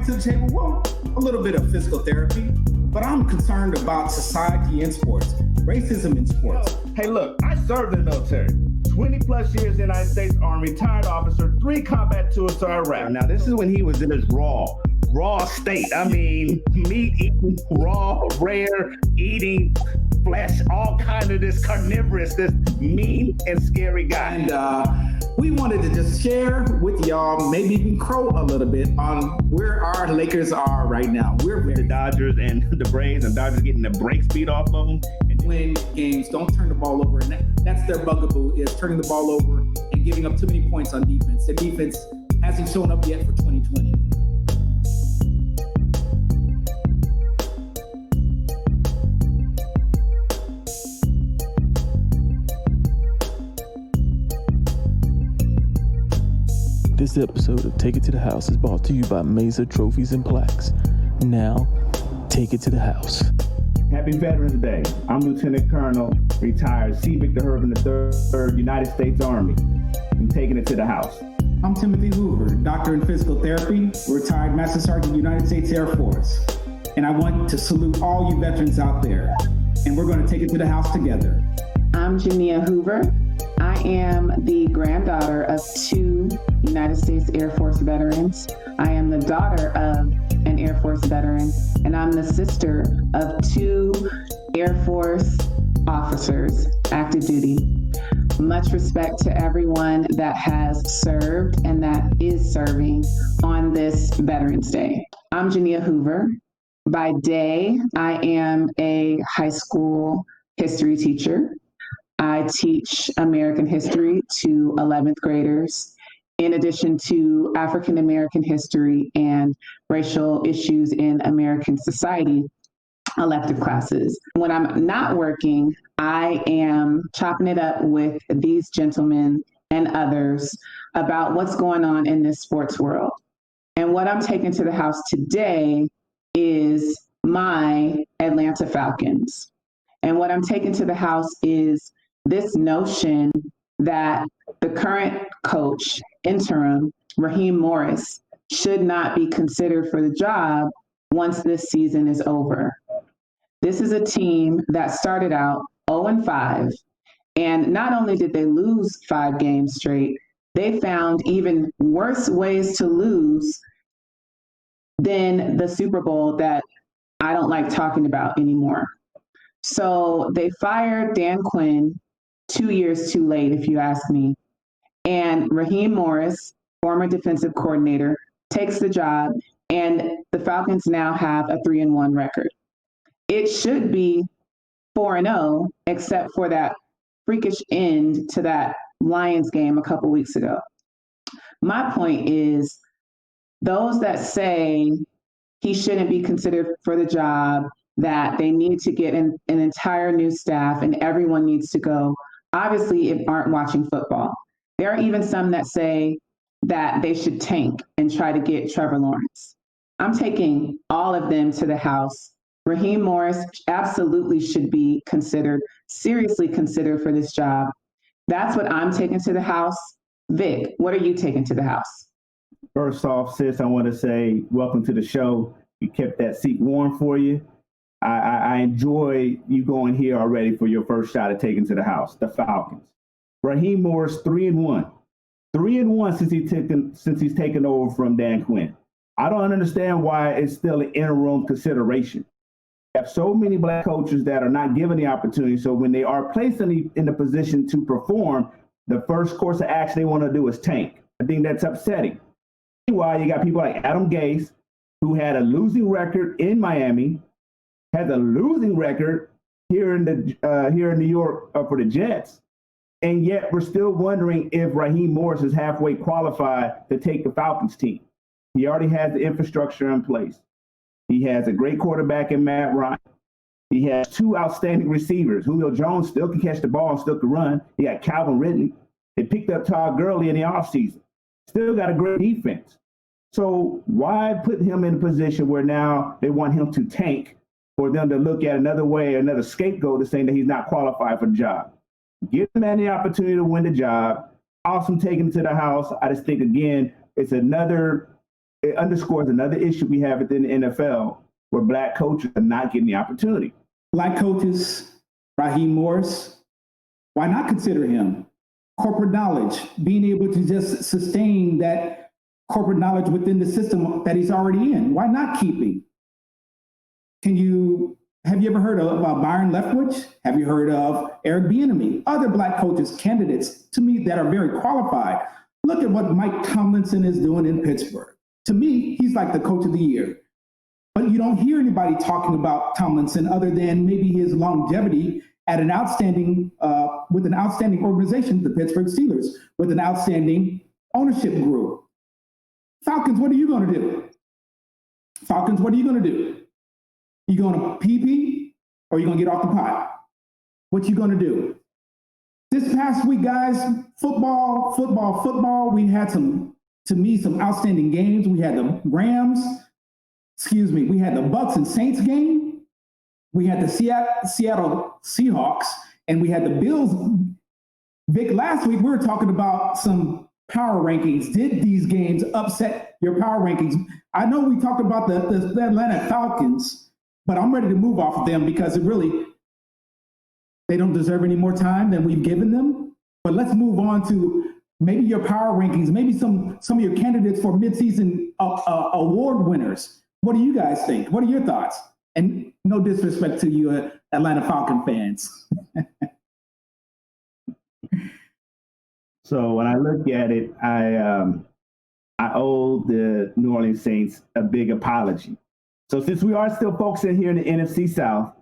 to the table? Well, a little bit of physical therapy, but I'm concerned about society in sports, racism in sports. Hey, look, I served in the military. 20 plus years in the United States Army, retired officer, 3 combat tours to Iraq. Now, this is when he was in his raw state. I mean, meat eating, raw, rare, eating flesh, all kind of this carnivorous, this mean and scary guy. And we wanted to just share with y'all, maybe even crow a little bit on where our Lakers are right now. We're with the Dodgers and the Braves, and Dodgers getting the brakes beat off of them. Win games, don't turn the ball over, and that's their bugaboo, is turning the ball over and giving up too many points on defense. Their defense hasn't shown up yet for 2020. This episode of Take It to the House is brought to you by Mesa Trophies and Plaques. Now, take it to the house. Happy Veterans Day. I'm Lieutenant Colonel, retired C. Victor Hoover, 3rd United States Army. I'm taking it to the house. I'm Timothy Hoover, doctor in physical therapy, retired Master Sergeant, United States Air Force. And I want to salute all you veterans out there. And we're going to take it to the house together. I'm Jania Hoover. I am the granddaughter of 2 United States Air Force veterans. I am the daughter of an Air Force veteran, and I'm the sister of 2 Air Force officers, active duty. Much respect to everyone that has served and that is serving on this Veterans Day. I'm Jania Hoover. By day, I am a high school history teacher. I teach American history to 11th graders, in addition to African American history and racial issues in American society elective classes. When I'm not working, I am chopping it up with these gentlemen and others about what's going on in this sports world. And what I'm taking to the house today is my Atlanta Falcons. And what I'm taking to the house is this notion that the current coach, interim, Raheem Morris, should not be considered for the job once this season is over. This is a team that started out 0-5, and not only did they lose 5 games straight, they found even worse ways to lose than the Super Bowl that I don't like talking about anymore. So they fired Dan Quinn 2 years too late, if you ask me. And Raheem Morris, former defensive coordinator, takes the job, and the Falcons now have a 3-1 record. It should be 4-0, except for that freakish end to that Lions game a couple weeks ago. My point is, those that say he shouldn't be considered for the job, that they need to get an entire new staff and everyone needs to go, obviously aren't watching football. There are even some that say that they should tank and try to get Trevor Lawrence. I'm taking all of them to the house. Raheem Morris absolutely should be considered, seriously considered for this job. That's what I'm taking to the house. Vic, what are you taking to the house? First off, sis, I want to say welcome to the show. You kept that seat warm for you. I enjoy you going here already for your first shot at taking to the house, the Falcons. Raheem Morris, 3-1. 3-1 since he's taken over from Dan Quinn. I don't understand why it's still an interim consideration. We have so many black coaches that are not given the opportunity. So when they are placed in the position to perform, the first course of action they want to do is tank. I think that's upsetting. Meanwhile, you got people like Adam Gase, who had a losing record in Miami, has a losing record here in New York for the Jets, and yet we're still wondering if Raheem Morris is halfway qualified to take the Falcons team. He already has the infrastructure in place. He has a great quarterback in Matt Ryan. He has 2 outstanding receivers. Julio Jones still can catch the ball and still can run. He got Calvin Ridley. They picked up Todd Gurley in the offseason. Still got a great defense. So why put him in a position where now they want him to tank for them to look at another way, another scapegoat to saying that he's not qualified for the job? Give the man the opportunity to win the job. Awesome taking him to the house. I just think, again, it's another it underscores another issue we have within the NFL where Black coaches are not getting the opportunity. Black coaches, Raheem Morris, why not consider him? Corporate knowledge, being able to just sustain that corporate knowledge within the system that he's already in. Why not keep him? Have you ever heard of Byron Leftwich? Have you heard of Eric Bieniemy? Other Black coaches, candidates, to me, that are very qualified. Look at what Mike Tomlinson is doing in Pittsburgh. To me, he's like the coach of the year. But you don't hear anybody talking about Tomlinson other than maybe his longevity at an outstanding, with an outstanding organization, the Pittsburgh Steelers, with an outstanding ownership group. Falcons, what are you going to do? Falcons, what are you going to do? You going to pee or you going to get off the pot? What you going to do? This past week, guys, football. We had some outstanding games. We had the we had the Bucks and Saints game. We had the Seattle Seahawks, and we had the Bills. Vic, last week we were talking about some power rankings. Did these games upset your power rankings? I know we talked about the Atlanta Falcons, but I'm ready to move off of them because they don't deserve any more time than we've given them. But let's move on to maybe your power rankings, maybe some of your candidates for midseason award winners. What do you guys think? What are your thoughts? And no disrespect to you Atlanta Falcon fans. So when I look at it, I owe the New Orleans Saints a big apology. So since we are still focusing here in the NFC South,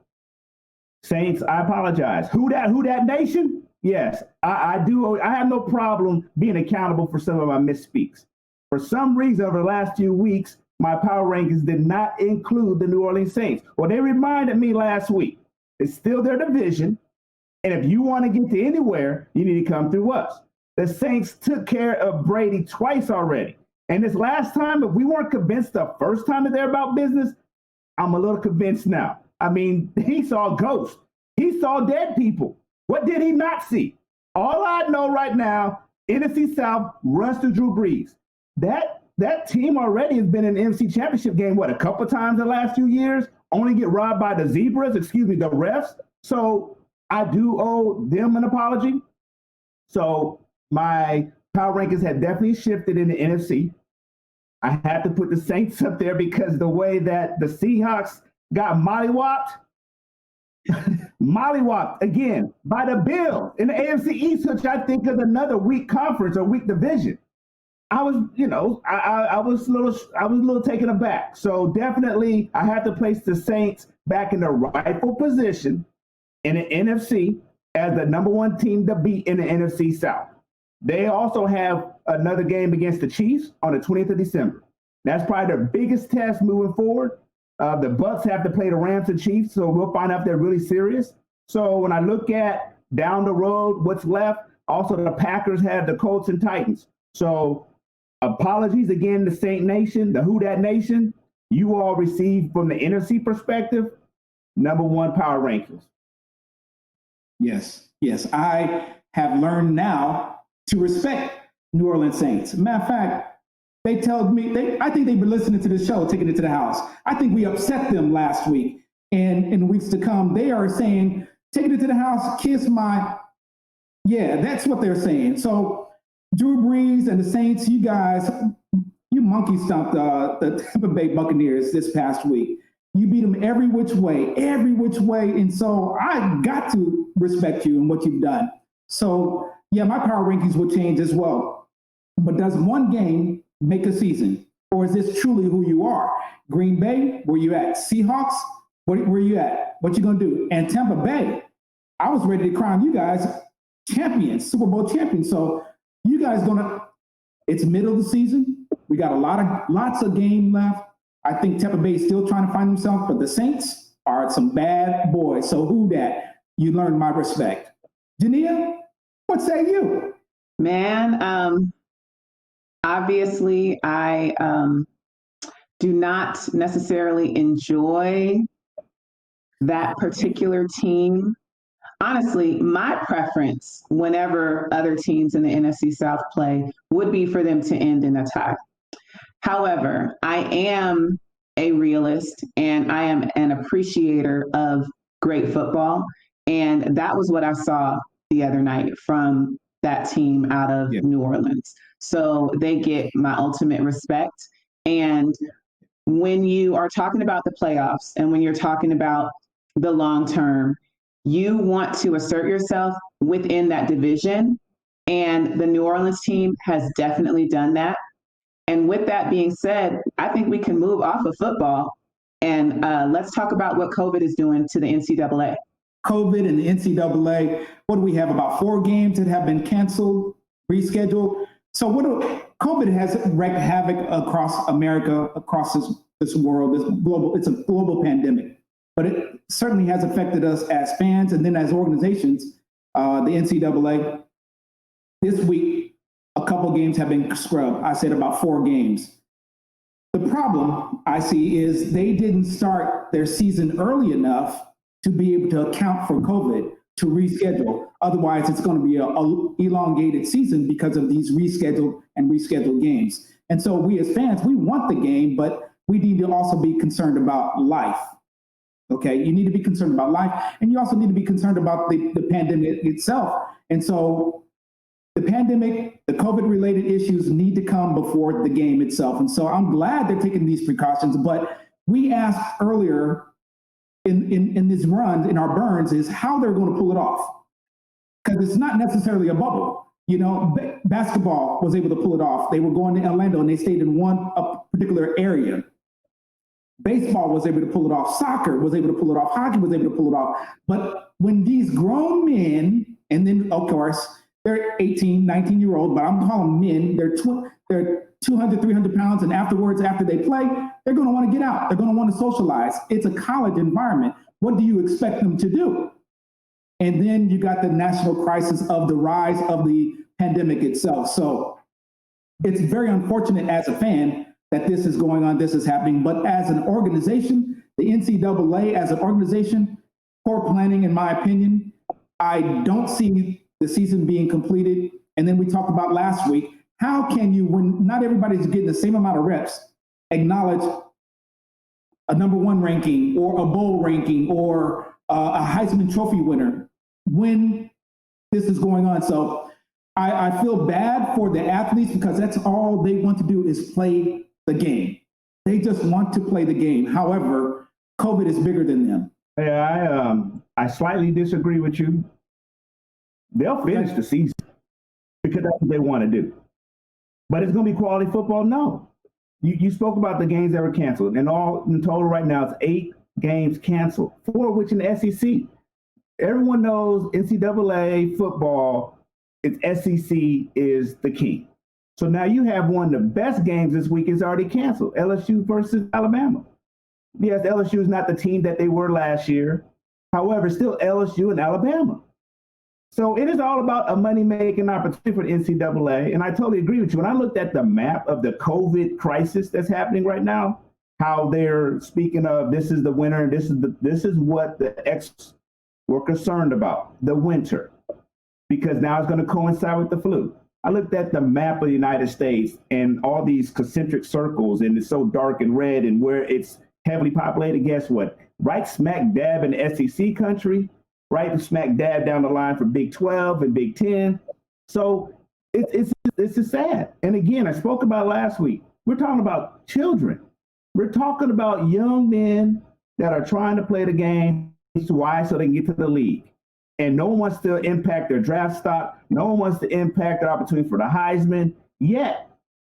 Saints, I apologize. Who that nation? Yes, I do. I have no problem being accountable for some of my misspeaks. For some reason, over the last few weeks, my power rankings did not include the New Orleans Saints. Well, they reminded me last week. It's still their division. And if you want to get to anywhere, you need to come through us. The Saints took care of Brady twice already. And this last time, if we weren't convinced the first time that they're about business, I'm a little convinced now. I mean, he saw ghosts. He saw dead people. What did he not see? All I know right now, NFC South runs through Drew Brees. That team already has been in the NFC Championship game, a couple times in the last few years, only get robbed by the the refs. So I do owe them an apology. So my power rankings have definitely shifted in the NFC. I have to put the Saints up there because the way that the Seahawks got mollywopped again by the Bills in the AFC East, which I think is another weak conference or weak division. I was a little taken aback. So definitely I have to place the Saints back in the rightful position in the NFC as the number one team to beat in the NFC South. They also have another game against the Chiefs on the 20th of December. That's probably their biggest test moving forward. The Bucks have to play the Rams and Chiefs, so we'll find out if they're really serious. So when I look at down the road, what's left, also the Packers have the Colts and Titans. So apologies again to Saint Nation, the Who Dat Nation. You all received from the NFC perspective, number one power rankings. Yes. I have learned now to respect New Orleans Saints. Matter of fact, they told me, I think they've been listening to this show, Taking It to the House. I think we upset them last week. And in weeks to come, they are saying, Taking It to the House, kiss my, yeah, that's what they're saying. So Drew Brees and the Saints, you guys, you monkey stomped the Tampa Bay Buccaneers this past week. You beat them every which way. And so I got to respect you and what you've done. So yeah, my power rankings will change as well. But does one game make a season? Or is this truly who you are? Green Bay, where you at? Seahawks, where you at? What you gonna do? And Tampa Bay, I was ready to crown you guys champions, Super Bowl champions. So you guys it's middle of the season. We got lots of game left. I think Tampa Bay is still trying to find themselves, but the Saints are some bad boys. So who that? You learned my respect. Jania, what say you? Man, obviously I do not necessarily enjoy that particular team. Honestly, my preference whenever other teams in the NFC South play would be for them to end in a tie. However, I am a realist and I am an appreciator of great football. And that was what I saw the other night from that team out of New Orleans. So they get my ultimate respect. And when you are talking about the playoffs and when you're talking about the long term, you want to assert yourself within that division. And the New Orleans team has definitely done that. And with that being said, I think we can move off of football and let's talk about what COVID is doing to the NCAA. COVID and the NCAA, what do we have? About 4 games that have been canceled, rescheduled. So COVID has wreaked havoc across America, across this world, it's a global pandemic. But it certainly has affected us as fans and then as organizations. The NCAA, this week, a couple games have been scrubbed. I said about 4 games. The problem I see is they didn't start their season early enough to be able to account for COVID, to reschedule. Otherwise, it's going to be an elongated season because of these rescheduled games. And so we as fans, we want the game, but we need to also be concerned about life. Okay, you need to be concerned about life, and you also need to be concerned about the pandemic itself. And so the pandemic, the COVID-related issues need to come before the game itself. And so I'm glad they're taking these precautions, but we asked earlier in this run, in our burns, is how they're going to pull it off. Because it's not necessarily a bubble. You know, basketball was able to pull it off. They were going to Orlando and they stayed in a particular area. Baseball was able to pull it off. Soccer was able to pull it off. Hockey was able to pull it off. But when these grown men, and then of course, they're 18, 19-year-old, but I'm calling them men, they're 200, 300 pounds, and afterwards, after they play, they're going to want to get out. They're going to want to socialize. It's a college environment. What do you expect them to do? And then you got the national crisis of the rise of the pandemic itself. So it's very unfortunate as a fan that this is going on, this is happening. But as an organization, the NCAA as an organization, poor planning, in my opinion. I don't see the season being completed. And then we talked about last week, how can you, when not everybody's getting the same amount of reps, acknowledge a number 1 ranking or a bowl ranking or a Heisman Trophy winner when this is going on? So I feel bad for the athletes because that's all they want to do is play the game. They just want to play the game. However, COVID is bigger than them. Yeah, I slightly disagree with you. They'll finish the season because that's what they want to do. But it's going to be quality football? No. You spoke about the games that were canceled, and all in total right now it's 8 games canceled, 4 of which in the SEC. Everyone knows NCAA football, its SEC is the king. So now you have one of the best games this week is already canceled, LSU versus Alabama. Yes, LSU is not the team that they were last year. However, still LSU and Alabama. So it is all about a money-making opportunity for the NCAA. And I totally agree with you. When I looked at the map of the COVID crisis that's happening right now, how they're speaking of this is the winter, this is what the experts were concerned about, the winter, because now it's going to coincide with the flu. I looked at the map of the United States and all these concentric circles, and it's so dark and red, and where it's heavily populated, guess what? Right smack dab in the SEC country, right smack dab down the line for Big 12 and Big 10. So it's just sad. And again, I spoke about last week, we're talking about children. We're talking about young men that are trying to play the game. Why? So they can get to the league. And no one wants to impact their draft stock. No one wants to impact their opportunity for the Heisman. Yet,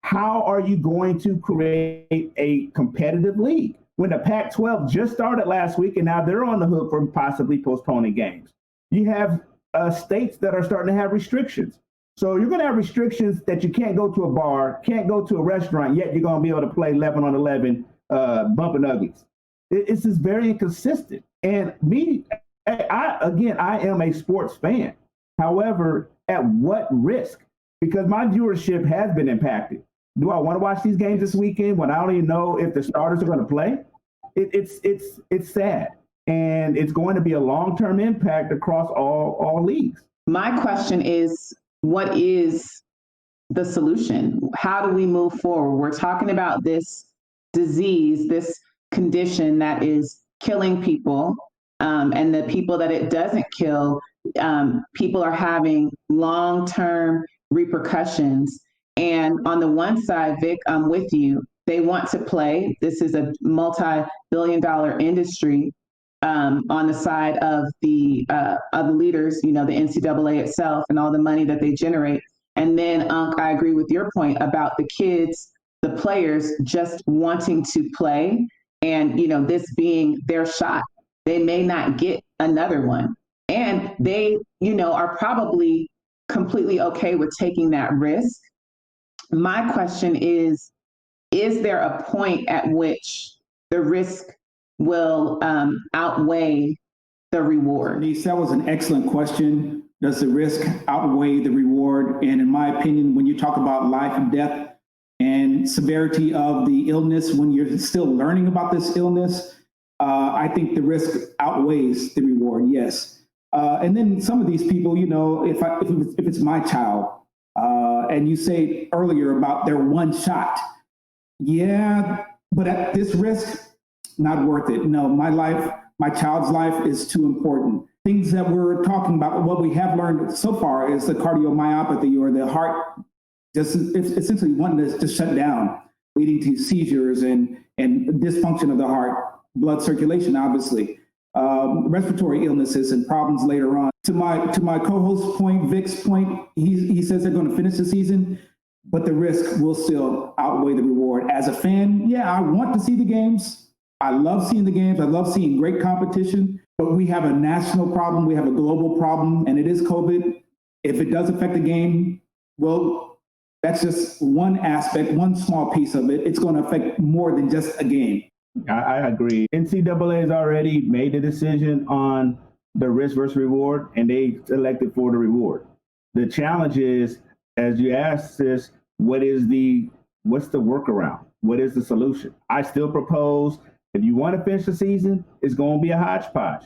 how are you going to create a competitive league when the Pac-12 just started last week and now they're on the hook for possibly postponing games? You have states that are starting to have restrictions. So you're going to have restrictions that you can't go to a bar, can't go to a restaurant, yet you're going to be able to play 11 on 11 bumping uglies. It's just very inconsistent. And I am a sports fan. However, at what risk? Because my viewership has been impacted. Do I want to watch these games this weekend when I don't even know if the starters are going to play? It's sad. And it's going to be a long-term impact across all leagues. My question is, what is the solution? How do we move forward? We're talking about this disease, this condition that is killing people, and the people that it doesn't kill, people are having long-term repercussions. And on the one side, Vic, I'm with you. They want to play. This is a multi-billion-dollar industry. On the side of the leaders, the NCAA itself and all the money that they generate. And then, I agree with your point about the kids, the players just wanting to play, and this being their shot. They may not get another one, and they, are probably completely okay with taking that risk. My question is there a point at which the risk will outweigh the reward? Denise, that was an excellent question. Does the risk outweigh the reward? And in my opinion, when you talk about life and death and severity of the illness, when you're still learning about this illness, I think the risk outweighs the reward, yes. And then some of these people, if it's my child, and you say earlier about their one shot, yeah, but at this risk, not worth it. No, my child's life is too important. Things that we're talking about, what we have learned so far is the cardiomyopathy, or the heart just essentially wanting to shut down, leading to seizures and dysfunction of the heart, blood circulation, obviously, respiratory illnesses and problems later on. To my co-host's point, Vic's point, he says they're going to finish the season, but the risk will still outweigh the reward. As a fan, yeah, I want to see the games. I love seeing the games. I love seeing great competition, but we have a national problem. We have a global problem, and it is COVID. If it does affect the game, well, that's just one aspect, one small piece of it. It's going to affect more than just a game. I agree. NCAA has already made the decision on the risk versus reward, and they elected for the reward. The challenge is, as you asked this, what's the workaround? What is the solution? I still propose, if you want to finish the season, it's going to be a hodgepodge.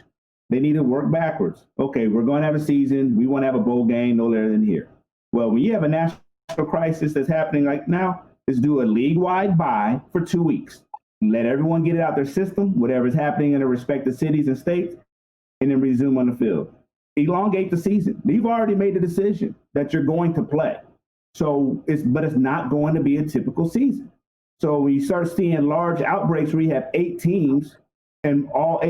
They need to work backwards. Okay, we're going to have a season. We want to have a bowl game no later than here. Well, when you have a national crisis that's happening right now, is do a league-wide bye for 2 weeks. Let everyone get it out their system, whatever's happening in their respective cities and states, and then resume on the field. Elongate the season. You've already made the decision that you're going to play. But it's not going to be a typical season. So when you start seeing large outbreaks where you have 8 teams, and all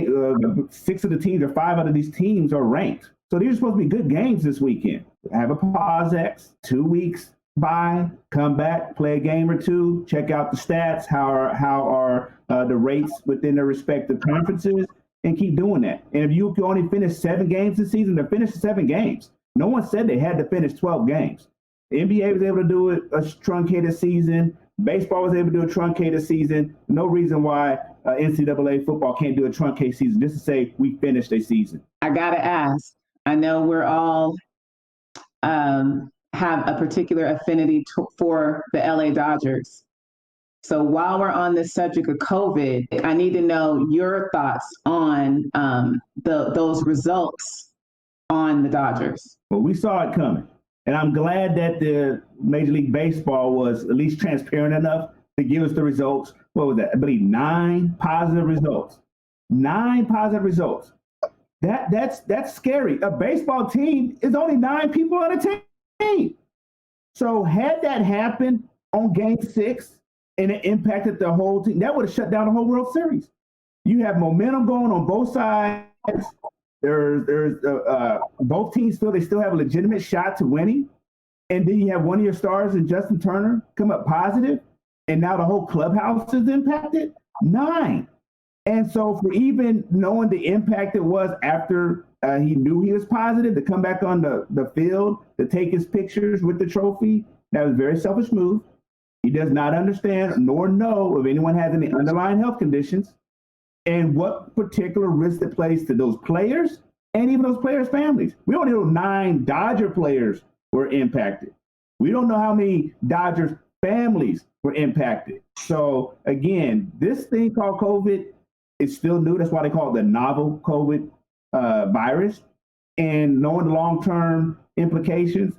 6 of the teams, or 5 out of these teams are ranked. So these are supposed to be good games this weekend. Have a pause X, 2 weeks, bye, come back, play a game or two, check out the stats, how are the rates within their respective conferences, and keep doing that. And if you can only finish 7 games this season, then finish 7 games. No one said they had to finish 12 games. The NBA was able to do a truncated season. Baseball was able to do a truncated season. No reason why NCAA football can't do a truncated season, just to say we finished a season. I got to ask, I know we're all have a particular affinity for the LA Dodgers. So while we're on the subject of COVID, I need to know your thoughts on those results on the Dodgers. Well, we saw it coming. And I'm glad that the Major League Baseball was at least transparent enough to give us the results. What was that? I believe 9 positive results. 9 positive results. That's scary. A baseball team is only 9 people on a team. So had that happened on Game 6 and it impacted the whole team, that would have shut down the whole World Series. You have momentum going on both sides. There's both teams feel they still have a legitimate shot to winning. And then you have one of your stars in Justin Turner come up positive, and now the whole clubhouse is impacted. 9. And so for even knowing the impact it was after he knew he was positive, to come back on the field, to take his pictures with the trophy, that was a very selfish move. He does not understand nor know if anyone has any underlying health conditions, and what particular risk it plays to those players and even those players' families. We only know 9 Dodger players were impacted. We don't know how many Dodgers families were impacted. So again, this thing called COVID is still new. That's why they call it the novel COVID virus. And knowing the long-term implications,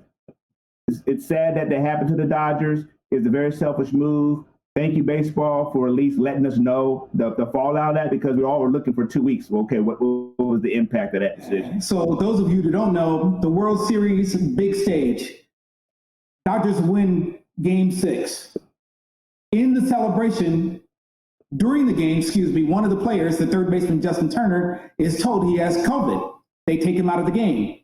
It's sad that happened to the Dodgers. It's a very selfish move. Thank you, baseball, for at least letting us know the fallout of that, because we all were looking for 2 weeks. Okay, what was the impact of that decision? So those of you that don't know, the World Series big stage, Dodgers win Game 6. In the celebration, during the game, one of the players, the third baseman Justin Turner, is told he has COVID. They take him out of the game.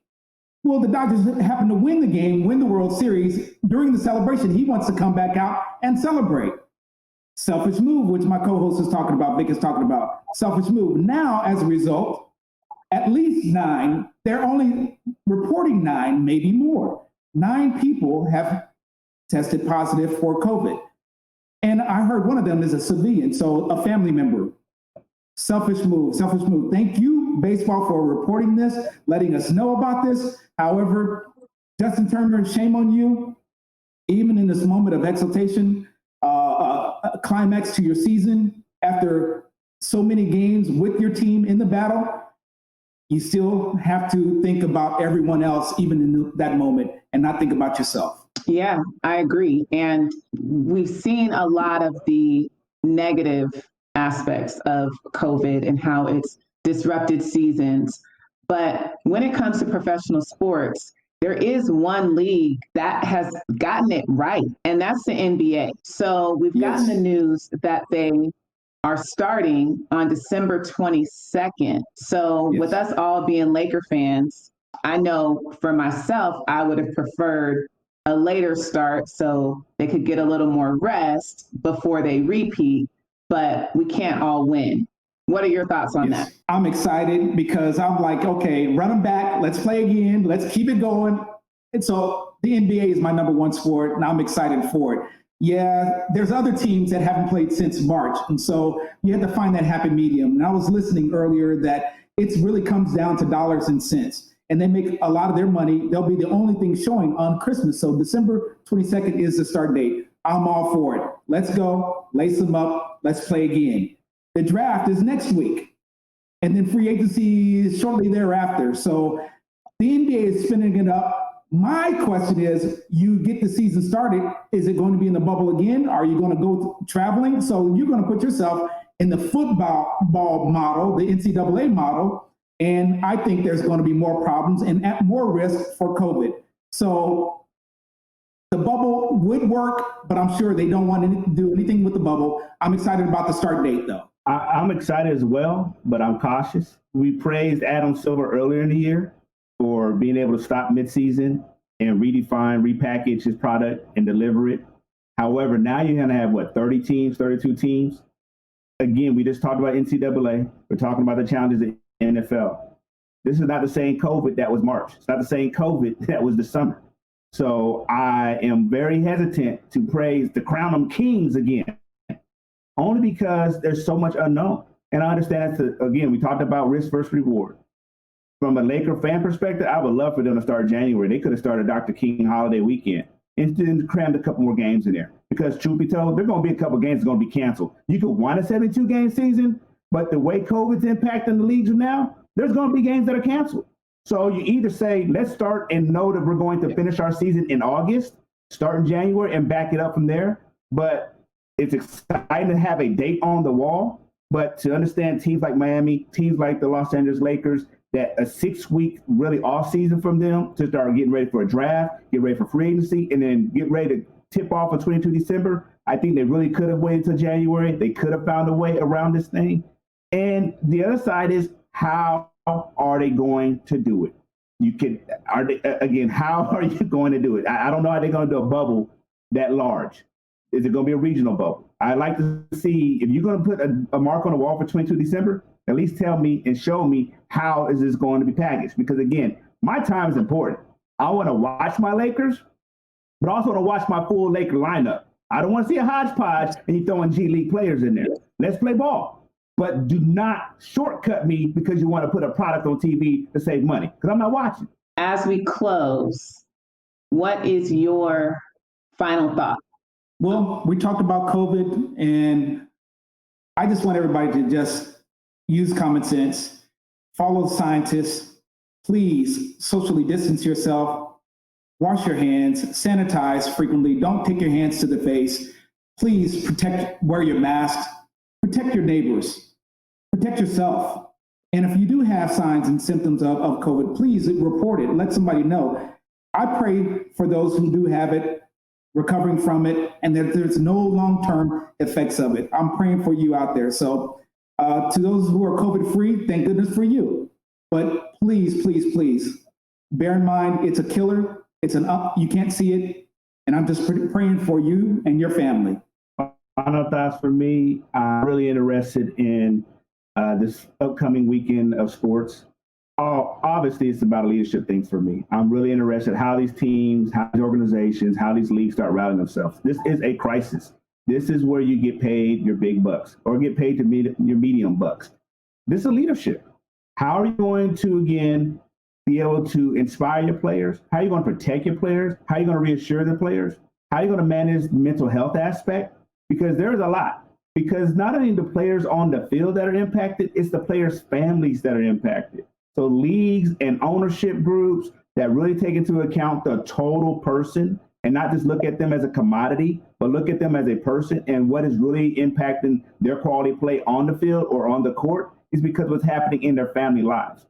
Well, the Dodgers happen to win the game, win the World Series. During the celebration, he wants to come back out and celebrate. Selfish move, which my co-host is talking about, Vic is talking about. Selfish move. Now, as a result, at least 9, they're only reporting 9, maybe more. 9 people have tested positive for COVID. And I heard one of them is a civilian, so a family member. Selfish move, selfish move. Thank you, baseball, for reporting this, letting us know about this. However, Justin Turner, shame on you. Even in this moment of exultation, a climax to your season, after so many games with your team in the battle, you still have to think about everyone else, even in that moment, and not think about yourself. Yeah, I agree. And we've seen a lot of the negative aspects of COVID and how it's disrupted seasons. But when it comes to professional sports, there is one league that has gotten it right, and that's the NBA. So we've gotten the news that they are starting on December 22nd. So with us all being Laker fans, I know for myself, I would have preferred a later start so they could get a little more rest before they repeat, but we can't all win. What are your thoughts on that? I'm excited because I'm like, okay, run them back. Let's play again. Let's keep it going. And so the NBA is my number one sport, and I'm excited for it. Yeah, there's other teams that haven't played since March. And so you have to find that happy medium. And I was listening earlier that it really comes down to dollars and cents. And they make a lot of their money. They'll be the only thing showing on Christmas. So December 22nd is the start date. I'm all for it. Let's go, lace them up, let's play again. The draft is next week, and then free agency is shortly thereafter. So the NBA is spinning it up. My question is, you get the season started, is it going to be in the bubble again? Are you going to go traveling? So you're going to put yourself in the football model, the NCAA model, and I think there's going to be more problems and at more risk for COVID. So the bubble would work, but I'm sure they don't want to do anything with the bubble. I'm excited about the start date, though. I'm excited as well, but I'm cautious. We praised Adam Silver earlier in the year for being able to stop midseason and redefine, repackage his product and deliver it. However, now you're going to have, 30 teams, 32 teams? Again, we just talked about NCAA. We're talking about the challenges of NFL. This is not the same COVID that was March. It's not the same COVID that was the summer. So I am very hesitant to crown them kings again, only because there's so much unknown. And I understand again, we talked about risk versus reward. From a Laker fan perspective, I would love for them to start January. They could have started Dr. King holiday weekend and then crammed a couple more games in there. Because truth be told, there are going to be a couple games that are going to be canceled. You could want a 72-game season, but the way COVID's impacting the leagues now, there's going to be games that are canceled. So you either say, let's start and know that we're going to finish our season in August, start in January, and back it up from there. But it's exciting to have a date on the wall. But to understand teams like Miami, teams like the Los Angeles Lakers, that a 6-week really off season from them to start getting ready for a draft, get ready for free agency, and then get ready to tip off on 22 December. I think they really could have waited until January. They could have found a way around this thing. And the other side is, how are they going to do it? How are you going to do it? I don't know how they're going to do a bubble that large. Is it going to be a regional bubble? I'd like to see, if you're going to put a mark on the wall for 22 December, at least tell me and show me how is this going to be packaged. Because again, my time is important. I want to watch my Lakers, but I also want to watch my full Laker lineup. I don't want to see a hodgepodge and you throwing G League players in there. Let's play ball. But do not shortcut me because you want to put a product on TV to save money, because I'm not watching. As we close, what is your final thought? Well, we talked about COVID, and I just want everybody to just use common sense, follow scientists, please socially distance yourself, wash your hands, sanitize frequently, don't take your hands to the face. Please wear your mask, protect your neighbors, protect yourself. And if you do have signs and symptoms of COVID, please report it, let somebody know. I pray for those who do have it, recovering from it, and that there's no long-term effects of it. I'm praying for you out there. So to those who are COVID-free, thank goodness for you. But please, please, please, bear in mind, it's a killer. It's you can't see it. And I'm just praying for you and your family. Final thoughts for me, I'm really interested in this upcoming weekend of sports. Obviously, it's about a leadership thing for me. I'm really interested how these teams, how these organizations, how these leagues start rallying themselves. This is a crisis. This is where you get paid your big bucks or get paid your medium bucks. This is leadership. How are you going to, again, be able to inspire your players? How are you going to protect your players? How are you going to reassure the players? How are you going to manage the mental health aspect? Because there's a lot. Because not only the players on the field that are impacted, it's the players' families that are impacted. So leagues and ownership groups that really take into account the total person and not just look at them as a commodity, but look at them as a person and what is really impacting their quality of play on the field or on the court is because of what's happening in their family lives.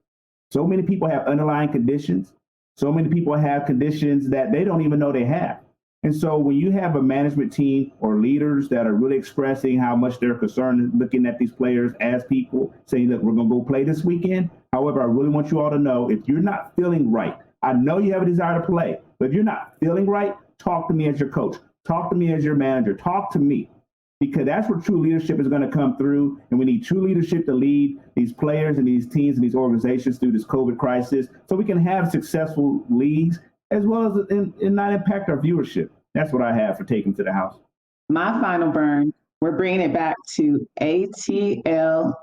So many people have underlying conditions. So many people have conditions that they don't even know they have. And so when you have a management team or leaders that are really expressing how much they're concerned, looking at these players as people, saying, look, we're going to go play this weekend. However, I really want you all to know if you're not feeling right, I know you have a desire to play, but if you're not feeling right, talk to me as your coach. Talk to me as your manager. Talk to me, because that's where true leadership is going to come through. And we need true leadership to lead these players and these teams and these organizations through this COVID crisis so we can have successful leagues as well as and not impact our viewership. That's what I have for taking to the house. My final burn, we're bringing it back to ATLANTA.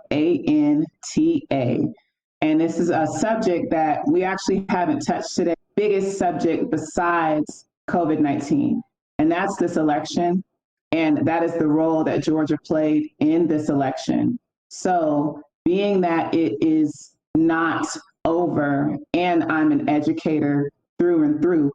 And this is a subject that we actually haven't touched today. Biggest subject besides COVID-19. And that's this election. And that is the role that Georgia played in this election. So being that it is not over, and I'm an educator through and through,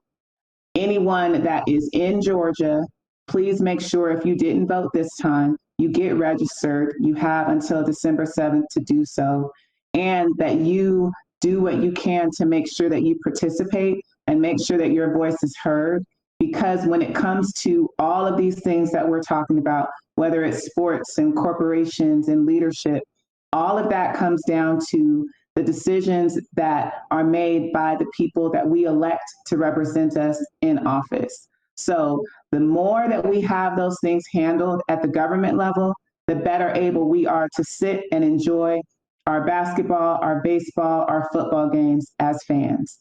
anyone that is in Georgia, please make sure if you didn't vote this time, you get registered. You have until December 7th to do so, and that you do what you can to make sure that you participate and make sure that your voice is heard. Because when it comes to all of these things that we're talking about, whether it's sports and corporations and leadership, all of that comes down to the decisions that are made by the people that we elect to represent us in office. So the more that we have those things handled at the government level, the better able we are to sit and enjoy our basketball, our baseball, our football games as fans.